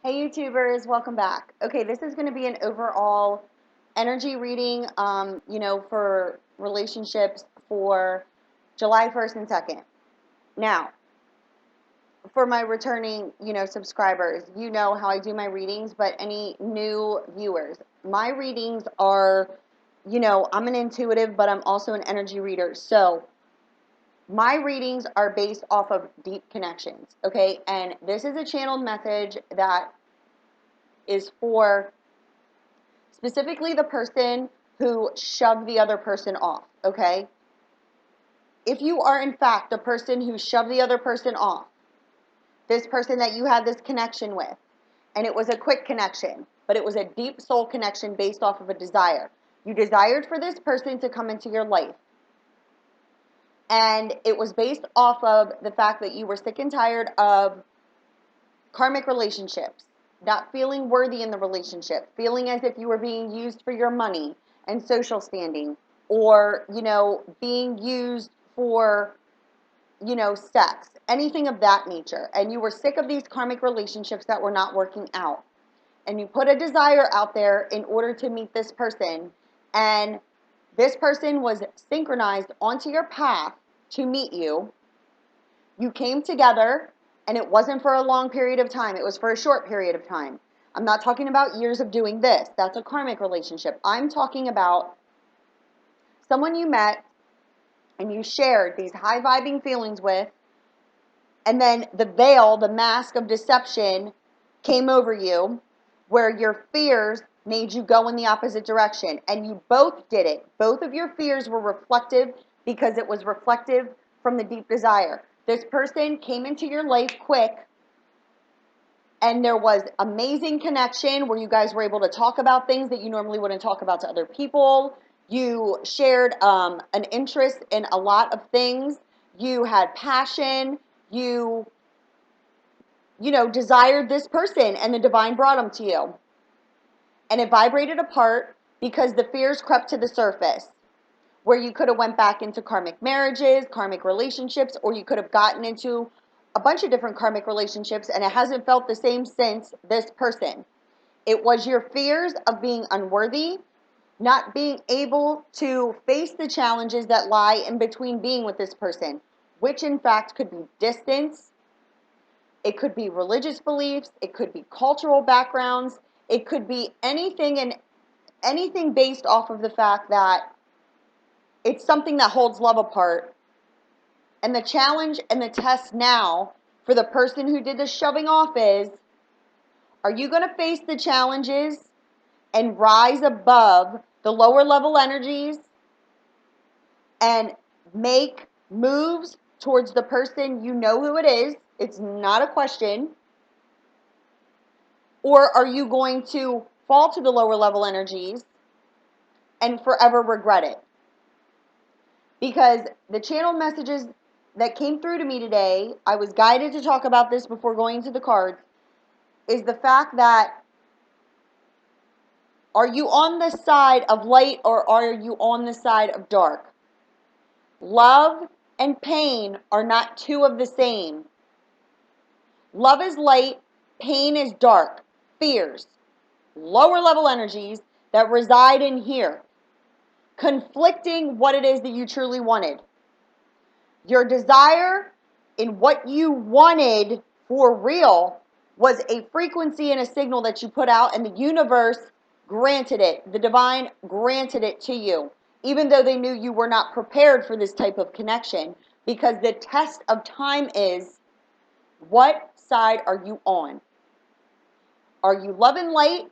Hey YouTubers, welcome back. Okay, this is going to be an overall energy reading, for relationships for July 1st and 2nd. Now, for my returning, subscribers, you know how I do my readings, but any new viewers, my readings are, I'm an intuitive, but I'm also an energy reader. So my readings are based off of deep connections, okay? And this is a channeled message that is for specifically the person who shoved the other person off, okay? If you are in fact the person who shoved the other person off, this person that you had this connection with, and it was a quick connection, but it was a deep soul connection based off of a desire. You desired for this person to come into your life. And it was based off of the fact that you were sick and tired of karmic relationships, not feeling worthy in the relationship, feeling as if you were being used for your money and social standing, or, being used for, sex, anything of that nature. And you were sick of these karmic relationships that were not working out. And you put a desire out there in order to meet this person. And this person was synchronized onto your path to meet you. You came together, and it wasn't for a long period of time. It was for a short period of time. I'm not talking about years of doing this. That's a karmic relationship. I'm talking about someone you met and you shared these high vibing feelings with, and then the veil, the mask of deception came over you where your fears made you go in the opposite direction. And you both did it. Both of your fears were reflective because it was reflective from the deep desire. This person came into your life quick, and there was amazing connection where you guys were able to talk about things that you normally wouldn't talk about to other people. You shared an interest in a lot of things. You had passion. You desired this person, and the divine brought them to you. And it vibrated apart because the fears crept to the surface, where you could have went back into karmic marriages, karmic relationships, or you could have gotten into a bunch of different karmic relationships, and it hasn't felt the same since this person. It was your fears of being unworthy, not being able to face the challenges that lie in between being with this person, which in fact could be distance, it could be religious beliefs, it could be cultural backgrounds, it could be anything and anything based off of the fact that it's something that holds love apart. And the challenge and the test now for the person who did the shoving off is, are you going to face the challenges and rise above the lower level energies and make moves towards the person you know who it is? It's not a question. Or are you going to fall to the lower level energies and forever regret it? Because the channel messages that came through to me today, I was guided to talk about this before going to the cards, is the fact that, are you on the side of light or are you on the side of dark? Love and pain are not two of the same. Love is light, pain is dark, fears, lower level energies that reside in here, conflicting what it is that you truly wanted. Your desire in what you wanted for real was a frequency and a signal that you put out, and the universe granted it. The divine granted it to you, even though they knew you were not prepared for this type of connection, because the test of time is, what side are you on? Are you love and light,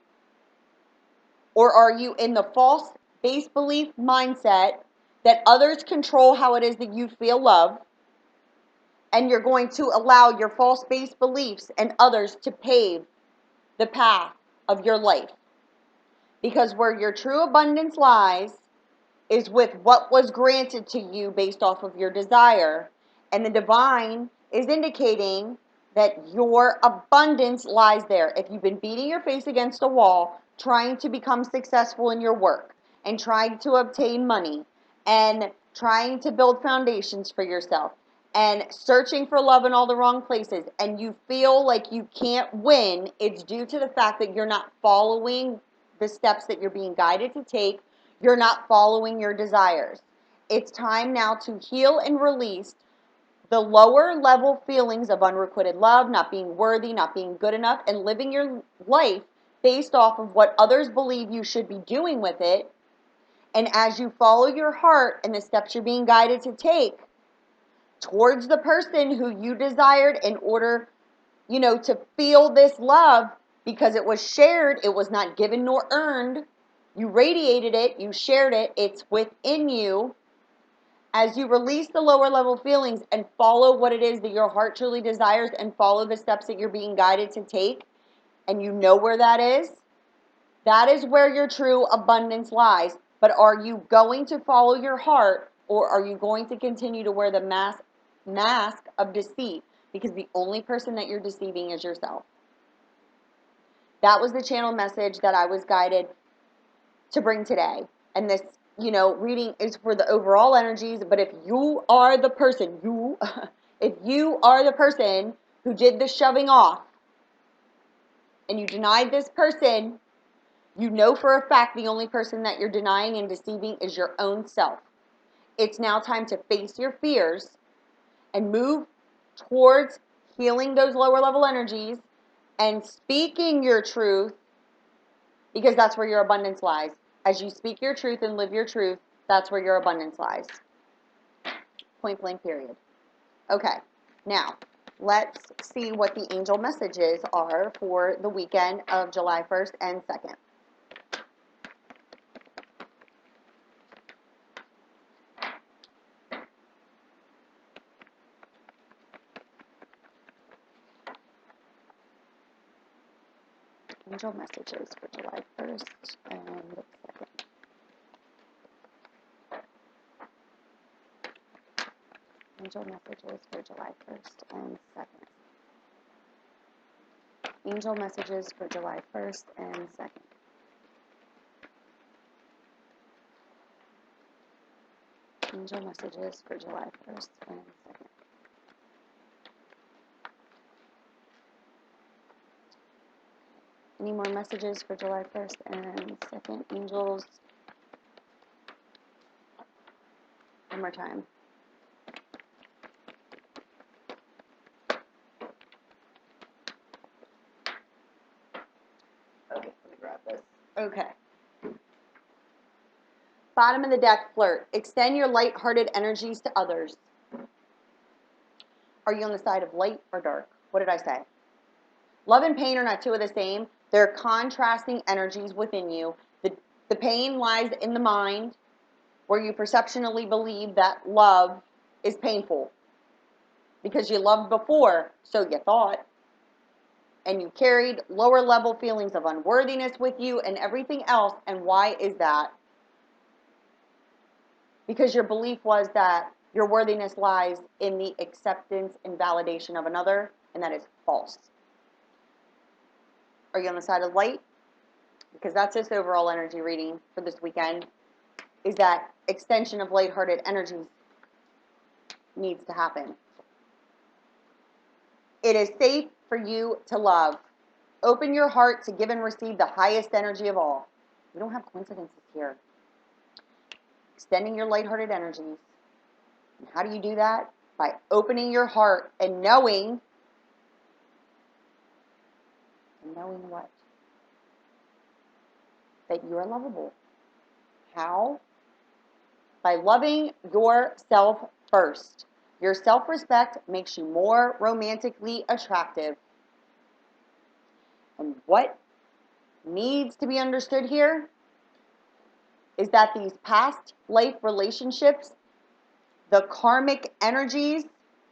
or are you in the false base belief mindset that others control how it is that you feel love, and you're going to allow your false base beliefs and others to pave the path of your life? Because where your true abundance lies is with what was granted to you based off of your desire. And the divine is indicating that your abundance lies there. If you've been beating your face against a wall, trying to become successful in your work, and trying to obtain money, and trying to build foundations for yourself, and searching for love in all the wrong places, and you feel like you can't win, it's due to the fact that you're not following the steps that you're being guided to take. You're not following your desires. It's time now to heal and release the lower level feelings of unrequited love, not being worthy, not being good enough, and living your life based off of what others believe you should be doing with it. And as you follow your heart and the steps you're being guided to take towards the person who you desired in order, to feel this love, because it was shared, it was not given nor earned. You radiated it, you shared it, it's within you. As you release the lower level feelings and follow what it is that your heart truly desires and follow the steps that you're being guided to take, and you know where that is where your true abundance lies. But are you going to follow your heart, or are you going to continue to wear the mask of deceit? Because the only person that you're deceiving is yourself. That was the channel message that I was guided to bring today. And this, reading is for the overall energies. But if you are the person, if you are the person who did the shoving off and you denied this person, you know for a fact the only person that you're denying and deceiving is your own self. It's now time to face your fears and move towards healing those lower level energies and speaking your truth, because that's where your abundance lies. As you speak your truth and live your truth, that's where your abundance lies. Point blank, period. Okay, now let's see what the angel messages are for the weekend of July 1st and 2nd. Angel messages for July 1st and 2nd. Angel messages for July 1st and 2nd. Angel messages for July 1st and 2nd. Angel messages for July 1st and 2nd. Any more messages for July 1st and 2nd? Angels. One more time. Okay, let me grab this. Okay. Bottom of the deck, flirt. Extend your light-hearted energies to others. Are you on the side of light or dark? What did I say? Love and pain are not two of the same. They're contrasting energies within you. The pain lies in the mind, where you perceptionally believe that love is painful because you loved before, so you thought, and you carried lower level feelings of unworthiness with you and everything else. And why is that? Because your belief was that your worthiness lies in the acceptance and validation of another, and that is false. Are you on the side of light? Because that's this overall energy reading for this weekend, is that extension of lighthearted energies needs to happen. It is safe for you to love. Open your heart to give and receive the highest energy of all. We don't have coincidences here. Extending your lighthearted energies. And how do you do that? By opening your heart and knowing what? That you are lovable. How? By loving yourself first. Your self-respect makes you more romantically attractive. And what needs to be understood here is that these past life relationships, the karmic energies,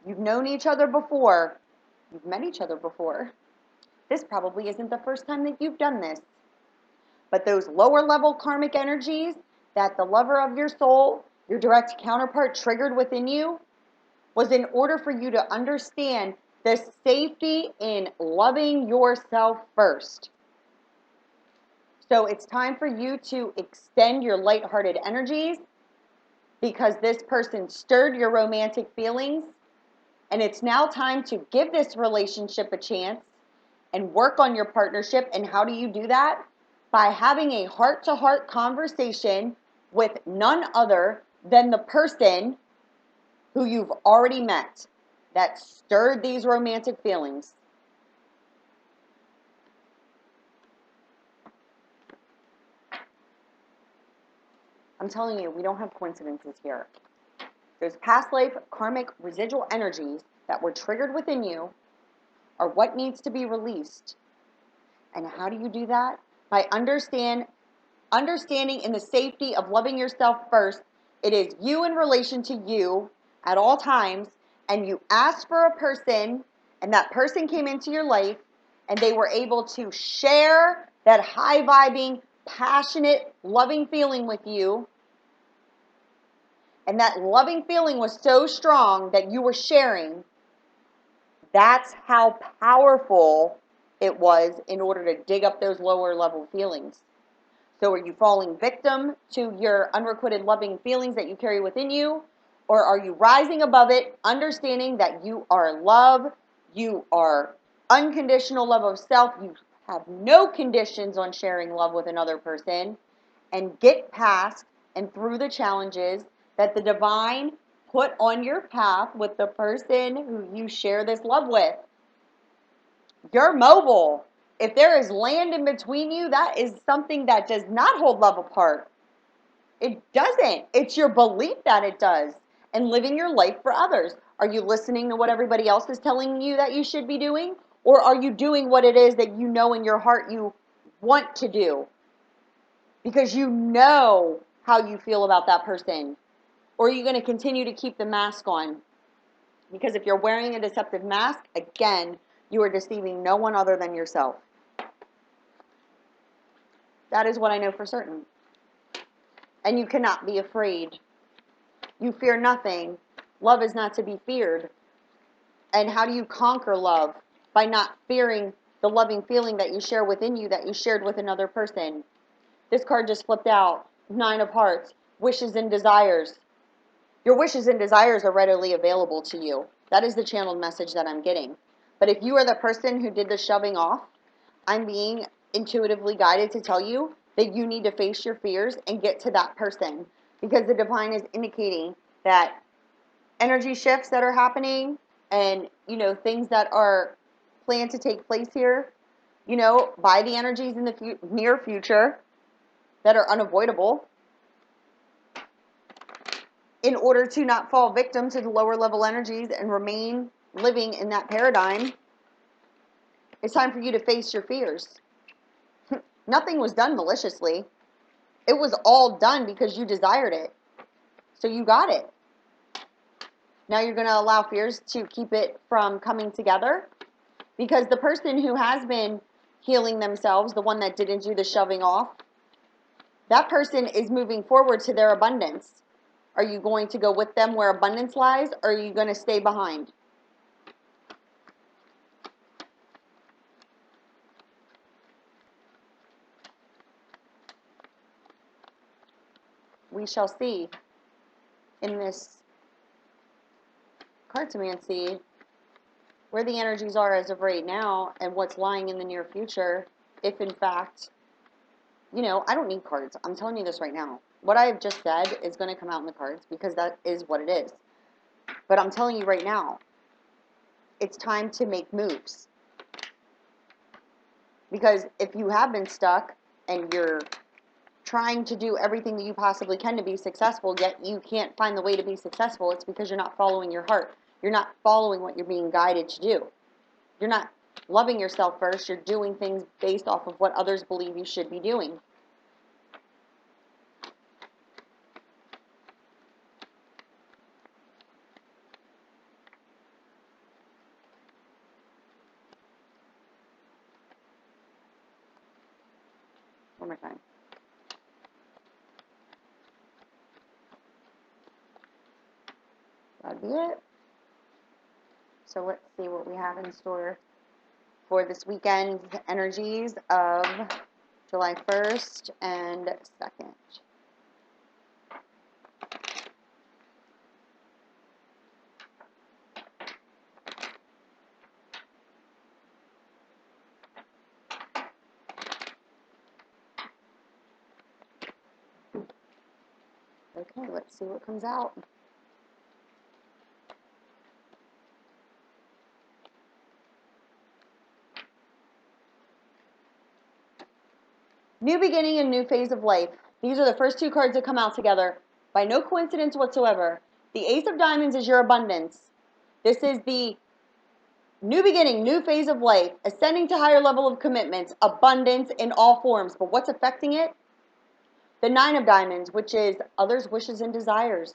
you've known each other before, you've met each other before. This probably isn't the first time that you've done this. But those lower level karmic energies that the lover of your soul, your direct counterpart, triggered within you, was in order for you to understand the safety in loving yourself first. So it's time for you to extend your lighthearted energies, because this person stirred your romantic feelings, And it's now time to give this relationship a chance and work on your partnership. And how do you do that? By having a heart-to-heart conversation with none other than the person who you've already met that stirred these romantic feelings. I'm telling you, we don't have coincidences here. Those past life karmic residual energies that were triggered within you are what needs to be released. And how do you do that? By understanding in the safety of loving yourself first. It is you in relation to you at all times, and you asked for a person, and that person came into your life, and they were able to share that high-vibing, passionate, loving feeling with you. And that loving feeling was so strong that you were sharing. That's how powerful it was in order to dig up those lower level feelings. So are you falling victim to your unrequited loving feelings that you carry within you? Or are you rising above it, understanding that you are love, you are unconditional love of self, you have no conditions on sharing love with another person, and get past and through the challenges that the divine put on your path with the person who you share this love with. You're mobile. If there is land in between you, that is something that does not hold love apart. It doesn't. It's your belief that it does. And living your life for others. Are you listening to what everybody else is telling you that you should be doing? Or are you doing what it is that you know in your heart you want to do? Because you know how you feel about that person. Or are you going to continue to keep the mask on? Because if you're wearing a deceptive mask, again, you are deceiving no one other than yourself. That is what I know for certain. And you cannot be afraid. You fear nothing. Love is not to be feared. And how do you conquer love? By not fearing the loving feeling that you share within you that you shared with another person. This card just flipped out. 9 of Hearts. Wishes and desires. Your wishes and desires are readily available to you. That is the channeled message that I'm getting. But if you are the person who did the shoving off, I'm being intuitively guided to tell you that you need to face your fears and get to that person. Because the divine is indicating that energy shifts that are happening and, things that are planned to take place here, by the energies in the near future that are unavoidable, in order to not fall victim to the lower level energies and remain living in that paradigm, it's time for you to face your fears. Nothing was done maliciously. It was all done because you desired it. So you got it. Now you're going to allow fears to keep it from coming together, because the person who has been healing themselves, the one that didn't do the shoving off, that person is moving forward to their abundance. Are you going to go with them where abundance lies, or are you going to stay behind? We shall see in this cartomancy where the energies are as of right now and what's lying in the near future, if in fact, I don't need cards. I'm telling you this right now. What I have just said is going to come out in the cards because that is what it is. But I'm telling you right now, it's time to make moves. Because if you have been stuck and you're trying to do everything that you possibly can to be successful, yet you can't find the way to be successful, it's because you're not following your heart. You're not following what you're being guided to do. You're not loving yourself first. You're doing things based off of what others believe you should be doing. One more time. That'd be it. So let's see what we have in store for this weekend's energies of July 1st and 2nd. Okay, let's see what comes out. New beginning and new phase of life. These are the first two cards that come out together by no coincidence whatsoever. The Ace of Diamonds is your abundance. This is the new beginning, new phase of life, ascending to higher level of commitments, abundance in all forms. But what's affecting it? The Nine of Diamonds, which is others' wishes and desires,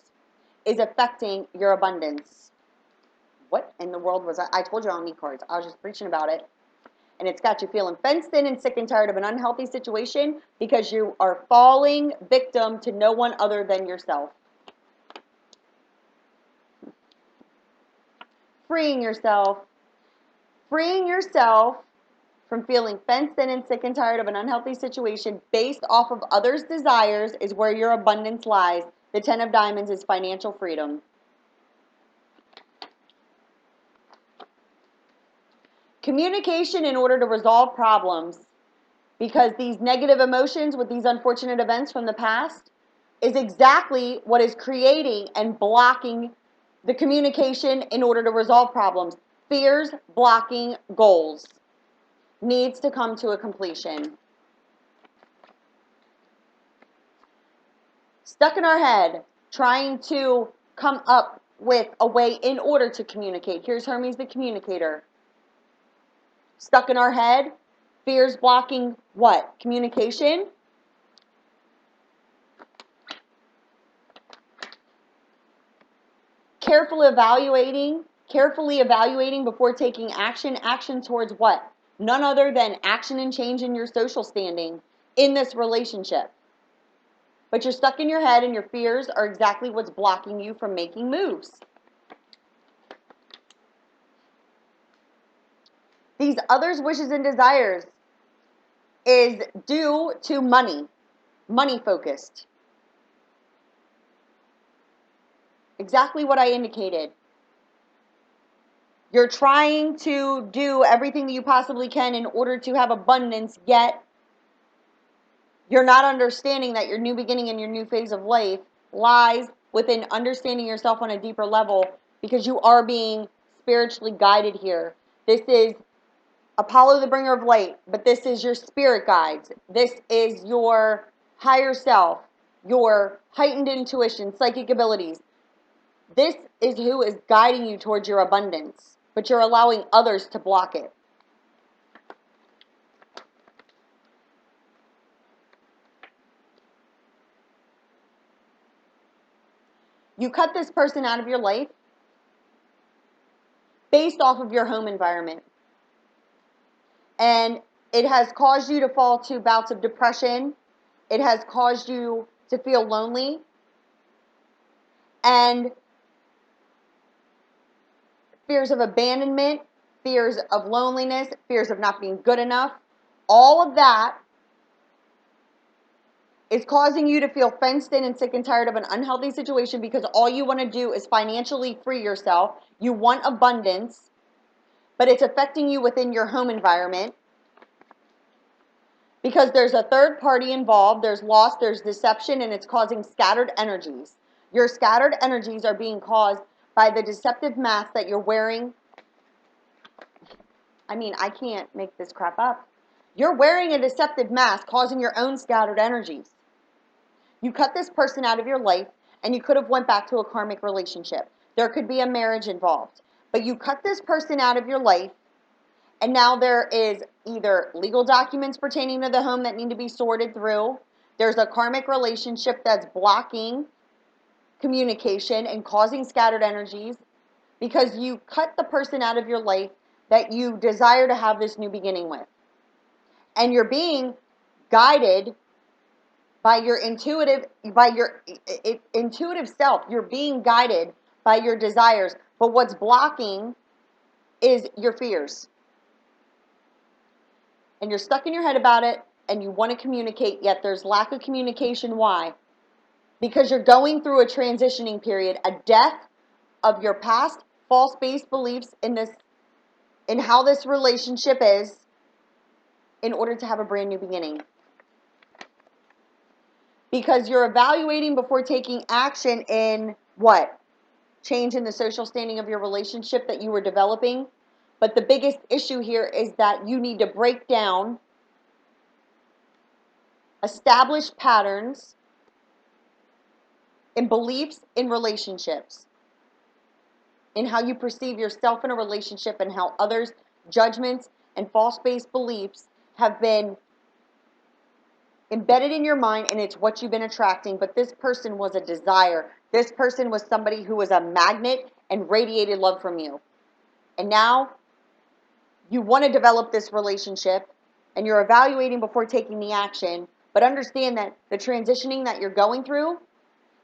is affecting your abundance. What in the world was that? I told you I don't need cards. I was just preaching about it. And it's got you feeling fenced in and sick and tired of an unhealthy situation because you are falling victim to no one other than yourself. Freeing yourself from feeling fenced in and sick and tired of an unhealthy situation based off of others' desires is where your abundance lies. The Ten of Diamonds is financial freedom. Communication in order to resolve problems, because these negative emotions with these unfortunate events from the past is exactly what is creating and blocking the communication in order to resolve problems. Fears blocking goals needs to come to a completion. Stuck in our head, trying to come up with a way in order to communicate. Here's Hermes the communicator. Stuck in our head, fears blocking what? Communication. Carefully evaluating before taking action. Action towards what? None other than action and change in your social standing in this relationship. But you're stuck in your head and your fears are exactly what's blocking you from making moves. These others' wishes and desires is due to money focused. Exactly what I indicated. You're trying to do everything that you possibly can in order to have abundance, yet you're not understanding that your new beginning and your new phase of life lies within understanding yourself on a deeper level, because you are being spiritually guided here. This is Apollo, the bringer of light, but this is your spirit guides. This is your higher self, your heightened intuition, psychic abilities. This is who is guiding you towards your abundance, but you're allowing others to block it. You cut this person out of your life based off of your home environment. And it has caused you to fall to bouts of depression. It has caused you to feel lonely. And fears of abandonment, fears of loneliness, fears of not being good enough. All of that is causing you to feel fenced in and sick and tired of an unhealthy situation because all you want to do is financially free yourself. You want abundance, but it's affecting you within your home environment because there's a third party involved, there's loss, there's deception, and it's causing scattered energies. Your scattered energies are being caused by the deceptive mask that you're wearing. I mean, I can't make this crap up. You're wearing a deceptive mask, causing your own scattered energies. You cut this person out of your life, and you could have went back to a karmic relationship. There could be a marriage involved. But you cut this person out of your life, and now there is either legal documents pertaining to the home that need to be sorted through. There's a karmic relationship that's blocking communication and causing scattered energies because you cut the person out of your life that you desire to have this new beginning with. And you're being guided by your intuitive self. You're being guided by your desires. But what's blocking is your fears. And you're stuck in your head about it, and you want to communicate, yet there's lack of communication. Why? Because you're going through a transitioning period, a death of your past false-based beliefs in how this relationship is, in order to have a brand new beginning. Because you're evaluating before taking action in what? Change in the social standing of your relationship that you were developing. But the biggest issue here is that you need to break down established patterns and beliefs in relationships, in how you perceive yourself in a relationship and how others' judgments and false-based beliefs have been embedded in your mind, and it's what you've been attracting. But this person was a desire. This person was somebody who was a magnet and radiated love from you. And now you want to develop this relationship and you're evaluating before taking the action, but understand that the transitioning that you're going through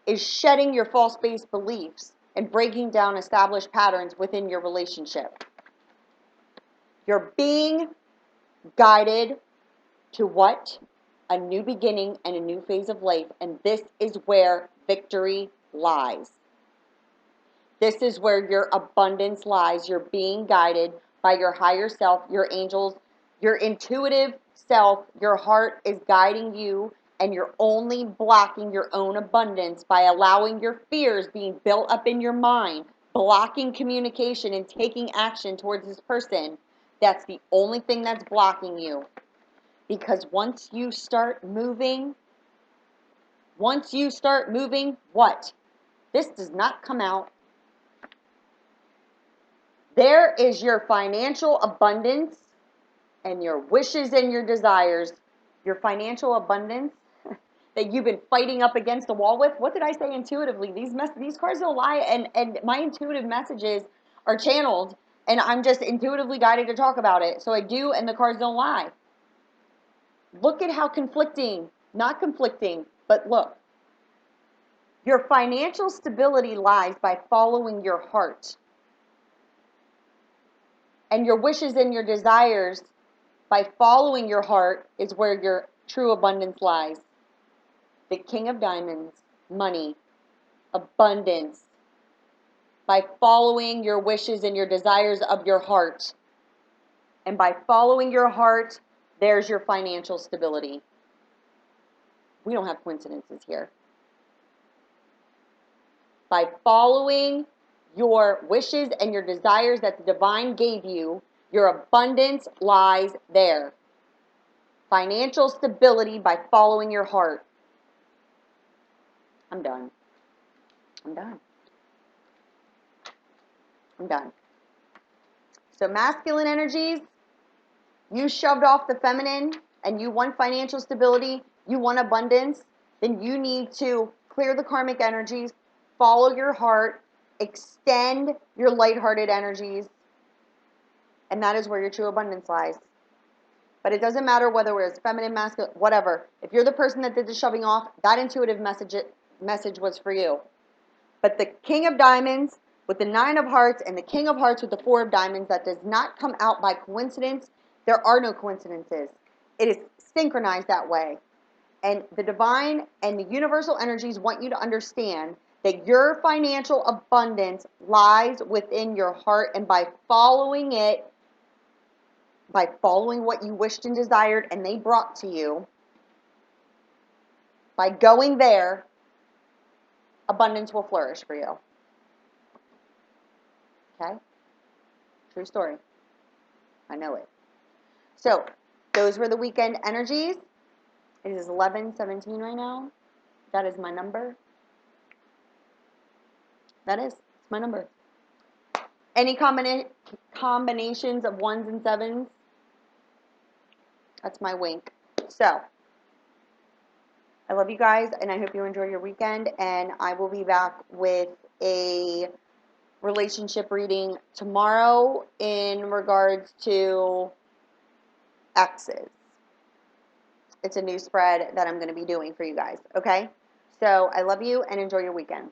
is shedding your false-based beliefs and breaking down established patterns within your relationship. You're being guided to what? A new beginning and a new phase of life, and this is where victory lies. This is where your abundance lies. You're being guided by your higher self, your angels, your intuitive self. Your heart is guiding you, and you're only blocking your own abundance by allowing your fears being built up in your mind, blocking communication and taking action towards this person. That's the only thing that's blocking you. Because once you start moving, what? This does not come out. There is your financial abundance and your wishes and your desires. Your financial abundance that you've been fighting up against the wall with. What did I say intuitively? These cards don't lie, and my intuitive messages are channeled, and I'm just intuitively guided to talk about it. So I do, and the cards don't lie. Look at how not conflicting, but look. Your financial stability lies by following your heart. And your wishes and your desires, by following your heart, is where your true abundance lies. The King of Diamonds, money, abundance. By following your wishes and your desires of your heart. And by following your heart, there's your financial stability. We don't have coincidences here. By following your wishes and your desires that the divine gave you, your abundance lies there. Financial stability by following your heart. I'm done. So masculine energies, you shoved off the feminine and you want financial stability, you want abundance, then you need to clear the karmic energies, follow your heart, extend your lighthearted energies, and that is where your true abundance lies. But it doesn't matter whether it's feminine, masculine, whatever. If you're the person that did the shoving off, that intuitive message was for you. But the King of Diamonds with the 9 of Hearts and the King of Hearts with the 4 of Diamonds, that does not come out by coincidence. There are no coincidences. It is synchronized that way. And the divine and the universal energies want you to understand that your financial abundance lies within your heart, and by following it, by following what you wished and desired and they brought to you, by going there, abundance will flourish for you. Okay? True story. I know it. So, those were the weekend energies. It is 11:17 right now. That is my number. It's my number. Any combinations of 1s and 7s? That's my wink. So, I love you guys, and I hope you enjoy your weekend, and I will be back with a relationship reading tomorrow in regards to exes. It's a new spread that I'm going to be doing for you guys, okay? So, I love you, and enjoy your weekend.